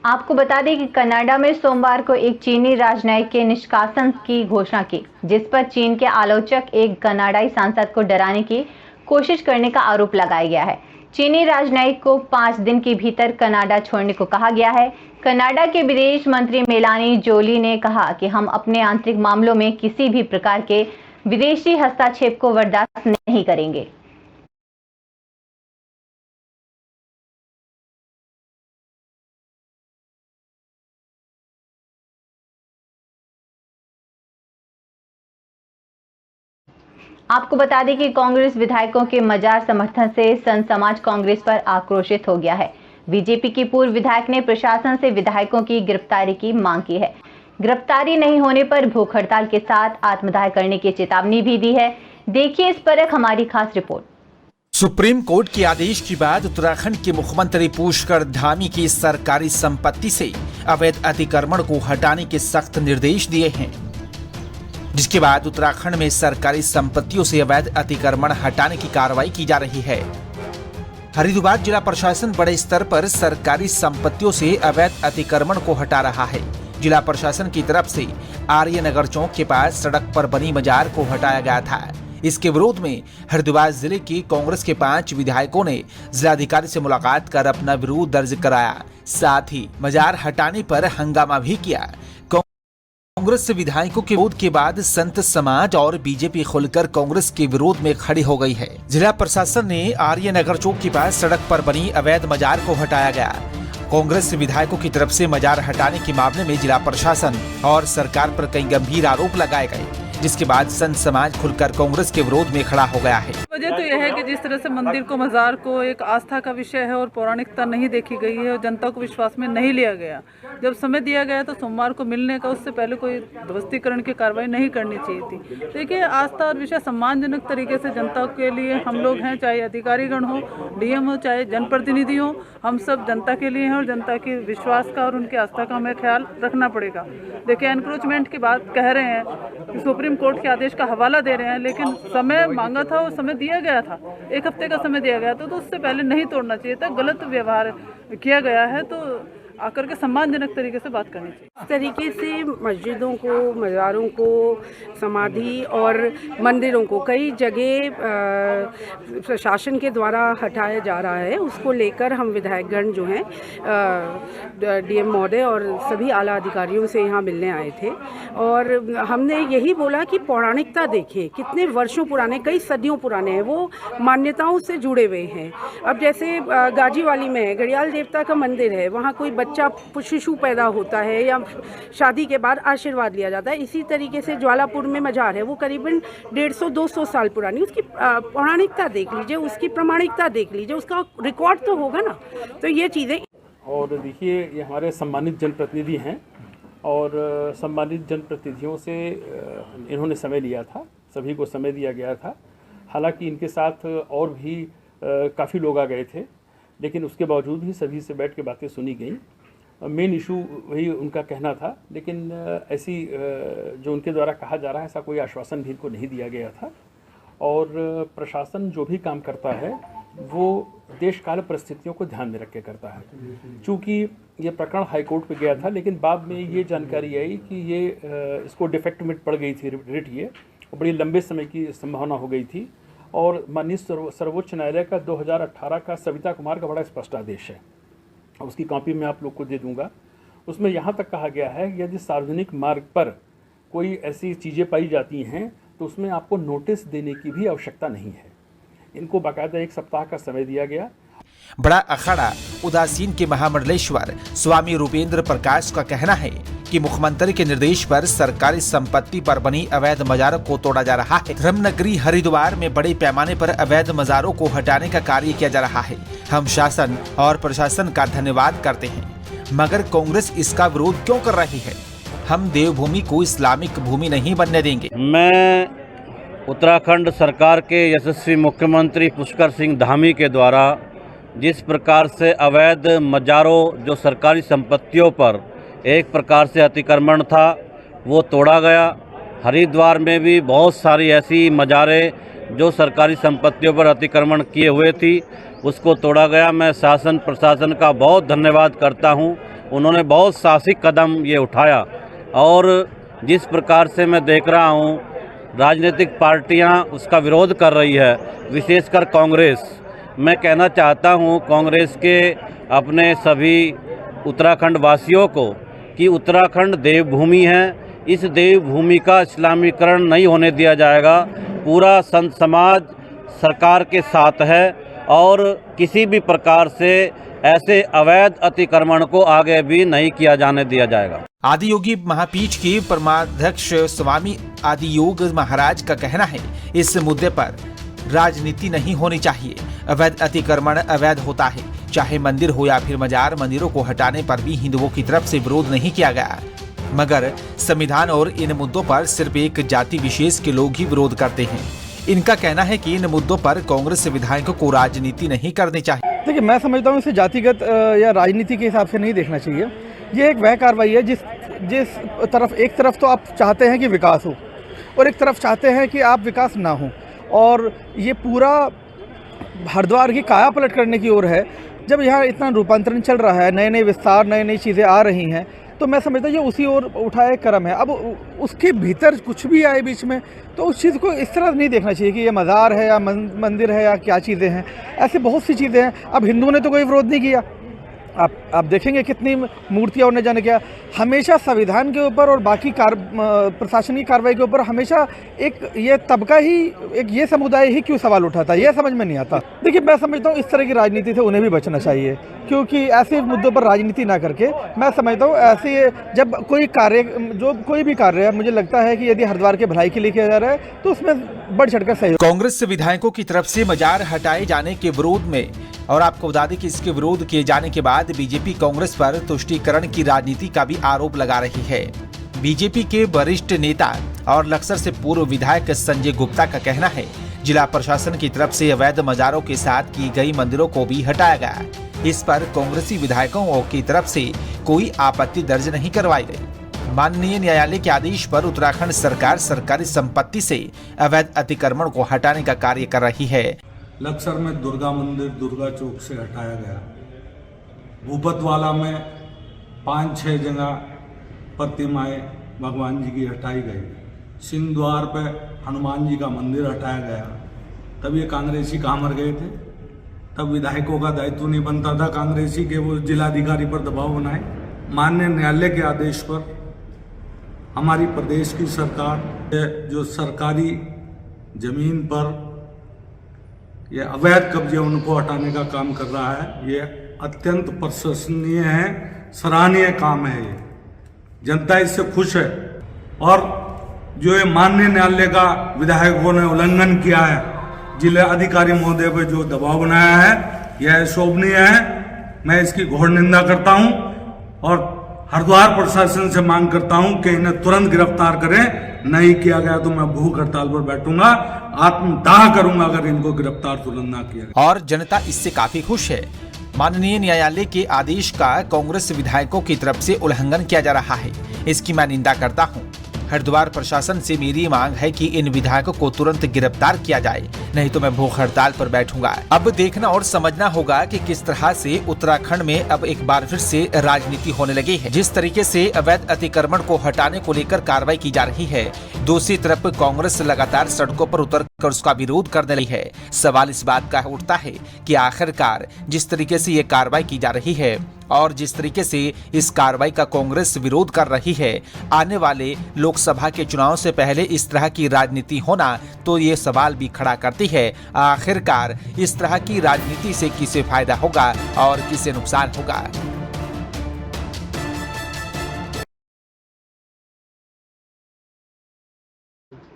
आपको बता दें कि कनाडा में सोमवार को एक चीनी राजनयिक के निष्कासन की घोषणा की, जिस पर चीन के आलोचक एक कनाडाई सांसद को डराने की कोशिश करने का आरोप लगाया गया है। चीनी राजनयिक को 5 दिन के भीतर कनाडा छोड़ने को कहा गया है। कनाडा के विदेश मंत्री मेलानी जोली ने कहा कि हम अपने आंतरिक मामलों में किसी भी प्रकार के विदेशी हस्तक्षेप को बर्दाश्त नहीं करेंगे। आपको बता दें कि कांग्रेस विधायकों के मजार समर्थन से संत समाज कांग्रेस पर आक्रोशित हो गया है। बीजेपी की पूर्व विधायक ने प्रशासन से विधायकों की गिरफ्तारी की मांग की है। गिरफ्तारी नहीं होने पर भूख हड़ताल के साथ आत्मदाह करने की चेतावनी भी दी है। देखिए इस पर एक हमारी खास रिपोर्ट। सुप्रीम कोर्ट के आदेश के बाद उत्तराखंड के मुख्यमंत्री पुष्कर धामी की सरकारी संपत्ति से अवैध अतिक्रमण को हटाने के सख्त निर्देश दिए हैं, जिसके बाद उत्तराखंड में सरकारी संपत्तियों से अवैध अतिक्रमण हटाने की कार्रवाई की जा रही है। हरिद्वार जिला प्रशासन बड़े स्तर पर सरकारी संपत्तियों से अवैध अतिक्रमण को हटा रहा है। जिला प्रशासन की तरफ से आर्य नगर चौक के पास सड़क पर बनी मजार को हटाया गया था। इसके विरोध में हरिद्वार जिले के कांग्रेस के 5 विधायकों ने जिलाधिकारी से मुलाकात कर अपना विरोध दर्ज कराया। साथ ही मजार हटाने पर हंगामा भी किया। कांग्रेस विधायकों के विरोध के बाद संत समाज और बीजेपी खुलकर कांग्रेस के विरोध में खड़ी हो गई है। जिला प्रशासन ने आर्य नगर चौक के पास सड़क पर बनी अवैध मजार को हटाया गया। कांग्रेस विधायकों की तरफ से मजार हटाने के मामले में जिला प्रशासन और सरकार पर कई गंभीर आरोप लगाए गए, जिसके बाद संत समाज खुलकर कांग्रेस के विरोध में खड़ा हो गया है। वजह तो यह है कि जिस तरह से मंदिर को, मजार को एक आस्था का विषय है और पौराणिकता नहीं देखी गई है और जनता को विश्वास में नहीं लिया गया। जब समय दिया गया तो सोमवार को मिलने का, उससे पहले कोई ध्वस्तीकरण की कार्रवाई नहीं करनी चाहिए थी। देखिए, आस्था और विषय सम्मानजनक तरीके से जनता के लिए हम लोग हैं, चाहे अधिकारीगण हो, डीएम हो, चाहे जनप्रतिनिधि हो, हम सब जनता के लिए हैं और जनता के विश्वास का और उनकी आस्था का हमें ख्याल रखना पड़ेगा। देखिए, एनक्रोचमेंट की बात कह रहे हैं, सुप्रीम कोर्ट के आदेश का हवाला दे रहे हैं, लेकिन समय मांगा था और समय दिया गया था, 1 हफ्ते का समय दिया गया था, तो उससे पहले नहीं तोड़ना चाहिए था। गलत व्यवहार किया गया है तो आकर के सम्मानजनक तरीके से बात करनी चाहिए। इस तरीके से मस्जिदों को, मज़ारों को, समाधि और मंदिरों को कई जगह प्रशासन के द्वारा हटाया जा रहा है। उसको लेकर हम विधायकगण जो हैं डीएम महोदय और सभी आला अधिकारियों से यहाँ मिलने आए थे और हमने यही बोला कि पौराणिकता देखिए, कितने वर्षों पुराने, कई सदियों पुराने हैं, वो मान्यताओं से जुड़े हुए हैं। अब जैसे गाजीवाली में घड़ियाल देवता का मंदिर है, वहाँ कोई बच्चा शिशु पैदा होता है या शादी के बाद आशीर्वाद लिया जाता है। इसी तरीके से ज्वालापुर में मजार है, वो करीबन 150-200 साल पुरानी, उसकी पौराणिकता देख लीजिए, उसकी प्रामाणिकता देख लीजिए, उसका रिकॉर्ड तो होगा ना। तो ये चीज़ें, और देखिए, ये हमारे सम्मानित जनप्रतिनिधि हैं और सम्मानित जनप्रतिनिधियों से इन्होंने समय लिया था, सभी को समय दिया गया था। हालांकि इनके साथ और भी काफ़ी लोग आ गए थे, लेकिन उसके बावजूद भी सभी से बैठ के बातें सुनी गई। मेन इशू वही उनका कहना था, लेकिन ऐसी जो उनके द्वारा कहा जा रहा है, ऐसा कोई आश्वासन भी इनको नहीं दिया गया था। और प्रशासन जो भी काम करता है वो देश काल परिस्थितियों को ध्यान में रख के करता है। चूँकि ये प्रकरण हाईकोर्ट पे गया था, लेकिन बाद में ये जानकारी आई कि ये इसको डिफेक्ट में पड़ गई थी रिट, ये बड़ी लंबे समय की संभावना हो गई थी। और माननीय सर्वोच्च न्यायालय का 2018 का सविता कुमार का बड़ा स्पष्ट आदेश है, उसकी कॉपी मैं आप लोग को दे दूंगा। उसमें यहाँ तक कहा गया है कि यदि सार्वजनिक मार्ग पर कोई ऐसी चीज़ें पाई जाती हैं तो उसमें आपको नोटिस देने की भी आवश्यकता नहीं है। इनको बाकायदा 1 सप्ताह का समय दिया गया। बड़ा अखाड़ा उदासीन के महामंडलेश्वर स्वामी रूपेंद्र प्रकाश का कहना है कि मुख्यमंत्री के निर्देश पर सरकारी संपत्ति पर बनी अवैध मजारों को तोड़ा जा रहा है। धर्मनगरी हरिद्वार में बड़े पैमाने पर अवैध मजारों को हटाने का कार्य किया जा रहा है। हम शासन और प्रशासन का धन्यवाद करते हैं, मगर कांग्रेस इसका विरोध क्यों कर रही है? हम देवभूमि को इस्लामिक भूमि नहीं बनने देंगे। मैं उत्तराखंड सरकार के यशस्वी मुख्यमंत्री पुष्कर सिंह धामी के द्वारा जिस प्रकार से अवैध मजारों, जो सरकारी संपत्तियों पर एक प्रकार से अतिक्रमण था, वो तोड़ा गया। हरिद्वार में भी बहुत सारी ऐसी मजारें जो सरकारी संपत्तियों पर अतिक्रमण किए हुए थी, उसको तोड़ा गया। मैं शासन प्रशासन का बहुत धन्यवाद करता हूं। उन्होंने बहुत साहसिक कदम ये उठाया और जिस प्रकार से मैं देख रहा हूं राजनीतिक पार्टियां उसका विरोध कर रही है, विशेषकर कांग्रेस। मैं कहना चाहता हूं कांग्रेस के अपने सभी उत्तराखंड वासियों को कि उत्तराखंड देवभूमि है। इस देवभूमि का इस्लामीकरण नहीं होने दिया जाएगा। पूरा संत समाज सरकार के साथ है और किसी भी प्रकार से ऐसे अवैध अतिक्रमण को आगे भी नहीं किया जाने दिया जाएगा। आदि योगी महापीठ के परमाध्यक्ष स्वामी आदि योग महाराज का कहना है, इस मुद्दे पर राजनीति नहीं होनी चाहिए। अवैध अतिक्रमण अवैध होता है, चाहे मंदिर हो या फिर मजार। मंदिरों को हटाने पर भी हिंदुओं की तरफ से विरोध नहीं किया गया, मगर संविधान और इन मुद्दों पर सिर्फ एक जाति विशेष के लोग ही विरोध करते हैं। इनका कहना है कि इन मुद्दों पर कांग्रेस विधायकों को राजनीति नहीं करनी चाहिए। देखिए, मैं समझता हूँ इसे जातिगत या राजनीति के हिसाब से नहीं देखना चाहिए। ये एक वह कार्रवाई है जिस तरफ एक तरफ तो आप चाहते हैं कि विकास हो और एक तरफ चाहते हैं कि आप विकास ना हो, और ये पूरा हरिद्वार की काया पलट करने की ओर है। जब यहाँ इतना रूपांतरण चल रहा है, नए नए विस्तार, नई नई चीज़ें आ रही हैं, तो मैं समझता हूँ ये उसी ओर उठाए क्रम है। अब उसके भीतर कुछ भी आए बीच में, तो उस चीज़ को इस तरह नहीं देखना चाहिए कि ये मज़ार है या मंदिर है या क्या चीज़ें हैं। ऐसे बहुत सी चीज़ें हैं। अब हिंदुओं ने तो कोई विरोध नहीं किया। आप देखेंगे कितनी मूर्तियाँ और न जाने क्या। हमेशा संविधान के ऊपर और बाकी प्रशासनिक कार्रवाई के ऊपर हमेशा एक ये तबका ही, एक ये समुदाय ही क्यों सवाल उठाता है, ये समझ में नहीं आता। देखिए, मैं समझता हूँ इस तरह की राजनीति से उन्हें भी बचना चाहिए, क्योंकि ऐसे मुद्दों पर राजनीति ना करके मैं समझता हूँ ऐसे जब कोई भी कार्य है, मुझे लगता है कि यदि हरिद्वार के भलाई के लिए किया जा रहा है तो उसमें बढ़ चढ़कर सहयोग। कांग्रेस विधायकों की तरफ से मजार हटाए जाने के विरोध में, और आपको बता दें कि इसके विरोध किए जाने के बाद बीजेपी कांग्रेस पर तुष्टीकरण की राजनीति का भी आरोप लगा रही है। बीजेपी के वरिष्ठ नेता और लक्सर से पूर्व विधायक संजय गुप्ता का कहना है, जिला प्रशासन की तरफ से अवैध मजारों के साथ की गई मंदिरों को भी हटाया गया। इस पर कांग्रेसी विधायकों की तरफ से कोई आपत्ति दर्ज नहीं करवाई गई। माननीय न्यायालय के आदेश पर उत्तराखंड सरकार सरकारी संपत्ति से अवैध अतिक्रमण को हटाने का कार्य कर रही है। लक्सर में दुर्गा मंदिर दुर्गा चौक से हटाया गया। भूपतवाला में 5-6 जगह प्रतिमाएं भगवान जी की हटाई गई। सिंह द्वार पे हनुमान जी का मंदिर हटाया गया। तब ये कांग्रेसी कहाँ मर गए थे? तब विधायकों का दायित्व नहीं बनता था कांग्रेसी के वो जिलाधिकारी पर दबाव बनाए। माननीय न्यायालय के आदेश पर हमारी प्रदेश की सरकार जो सरकारी जमीन पर ये अवैध कब्जे उनको हटाने का काम कर रहा है, ये अत्यंत प्रशंसनीय है, सराहनीय काम है। ये जनता इससे खुश है। और जो ये माननीय न्यायालय का विधायकों ने उल्लंघन किया है, जिला अधिकारी महोदय पर जो दबाव बनाया है, यह शोभनीय है। मैं इसकी घोर निंदा करता हूं और हरिद्वार प्रशासन से मांग करता हूं कि इन्हें तुरंत गिरफ्तार करें। नहीं किया गया तो मैं भूख हड़ताल पर बैठूंगा, आत्मदाह करूंगा अगर इनको गिरफ्तार तुरंत ना किया गया। और जनता इससे काफी खुश है। माननीय न्यायालय के आदेश का कांग्रेस विधायकों की तरफ से उल्लंघन किया जा रहा है, इसकी मैं निंदा करता हूं। हरिद्वार प्रशासन से मेरी मांग है कि इन विधायकों को तुरंत गिरफ्तार किया जाए, नहीं तो मैं भूख हड़ताल पर बैठूंगा। अब देखना और समझना होगा कि किस तरह से उत्तराखंड में अब एक बार फिर से राजनीति होने लगी है। जिस तरीके से अवैध अतिक्रमण को हटाने को लेकर कार्रवाई की जा रही है, दूसरी तरफ कांग्रेस लगातार सड़कों पर उतर कर उसका विरोध करने लगी है। सवाल इस बात का उठता है कि आखिरकार जिस तरीके से ये कार्रवाई की जा रही है और जिस तरीके से इस कार्रवाई का कांग्रेस विरोध कर रही है, आने वाले लोकसभा के चुनाव से पहले इस तरह की राजनीति होना तो ये सवाल भी खड़ा करती है, आखिरकार इस तरह की राजनीति से किसे फायदा होगा और किसे नुकसान होगा।